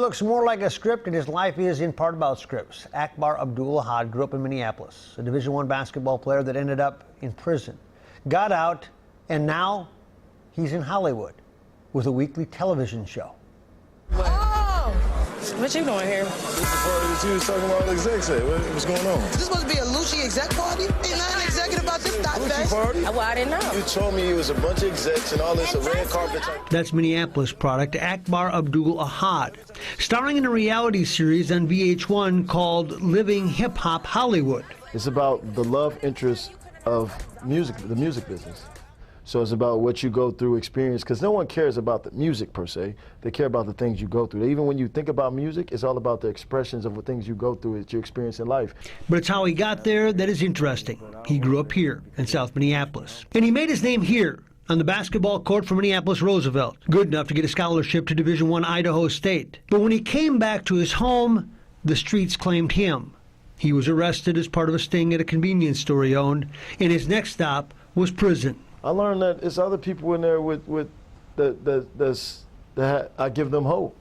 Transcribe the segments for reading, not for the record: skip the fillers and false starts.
Looks more like a script, and his life is in part about scripts. Akbar Abdul grew up in Minneapolis, a Division I basketball player that ended up in prison, got out, and now he's in Hollywood with a weekly television show. Oh, what you doing here? This is the party that you was talking about the execs at. What's going on? Is this supposed to be a Lucci exec party? Ain't nothing executive about this thought Lucci fest. party? Well, I didn't know. You told me it was a bunch of execs and all this, a red carpet type. That's Minneapolis product Akbar Abdul, starring in a reality series on VH1 called Living Hip Hop Hollywood. It's about the love interest of music, the music business. So it's about what you go through, experience, because no one cares about the music per se. They care about the things you go through. Even when you think about music, it's all about the expressions of the things you go through, that you experience in life. But it's how he got there that is interesting. He grew up here in South Minneapolis, and he made his name here on the basketball court for Minneapolis Roosevelt, good enough to get a scholarship to Division I Idaho State. But when he came back to his home, the streets claimed him. He was arrested as part of a sting at a convenience store he owned, and his next stop was prison. I learned that it's other people in there that I give them hope.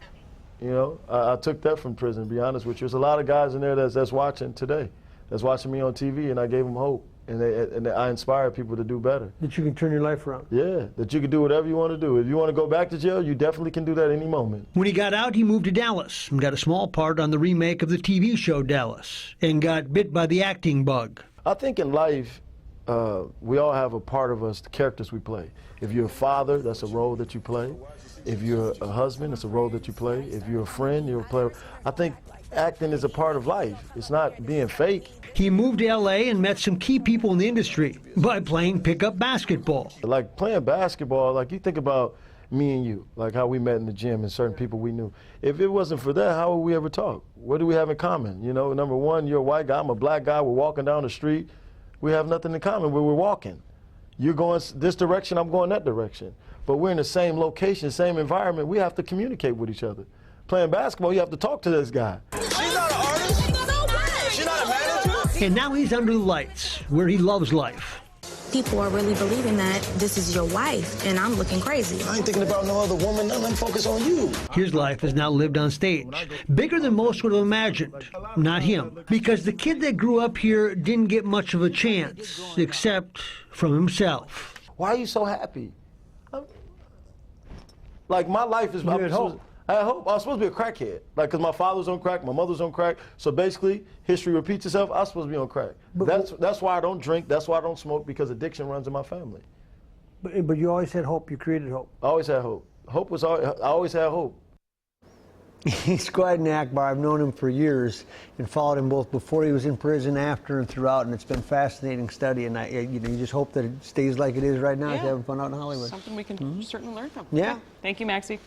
You know, I took that from prison, to be honest with you. There's a lot of guys in there that's watching today, that's watching me on TV, and I gave them hope. And I inspire people to do better. That you can turn your life around. Yeah, that you can do whatever you want to do. If you want to go back to jail, you definitely can do that any moment. When he got out, he moved to Dallas and got a small part on the remake of the TV show Dallas, and got bit by the acting bug. I think in life, we all have a part of us, the characters we play. If you're a father, that's a role that you play. If you're a husband, it's a role that you play. If you're a friend, you're a player. I think acting is a part of life. It's not being fake. He moved to LA and met some key people in the industry by playing pickup basketball. Like playing basketball, like you think about me and you, like how we met in the gym and certain people we knew. If it wasn't for that, how would we ever talk? What do we have in common? You know, number one, you're a white guy, I'm a black guy, we're walking down the street. We have nothing in common, but we're walking. You're going this direction, I'm going that direction. But we're in the same location, same environment, we have to communicate with each other. Playing basketball, you have to talk to this guy. She's not an artist. She's not a manager. And now he's under the lights, where he loves life. People are really believing that this is your wife, and I'm looking crazy. I ain't thinking about no other woman, I'm focused on you. His life is now lived on stage, bigger than most would have imagined. Not him, because the kid that grew up here didn't get much of a chance, except from himself. Why are you so happy? Like my life is. You had hope. I had hope. I was supposed to be a crackhead, like because my father's on crack, my mother's on crack. So basically, history repeats itself. I was supposed to be on crack. That's why I don't drink. That's why I don't smoke, because addiction runs in my family. But you always had hope. You created hope. I always had hope. Hope was. I always had hope. He's quite an Akbar. I've known him for years and followed him both before he was in prison, after, and throughout, and it's been a fascinating study. And you just hope that it stays like it is right now. Yeah. He's having fun out in Hollywood. Something we can certainly learn from. Yeah. Thank you, Maxie.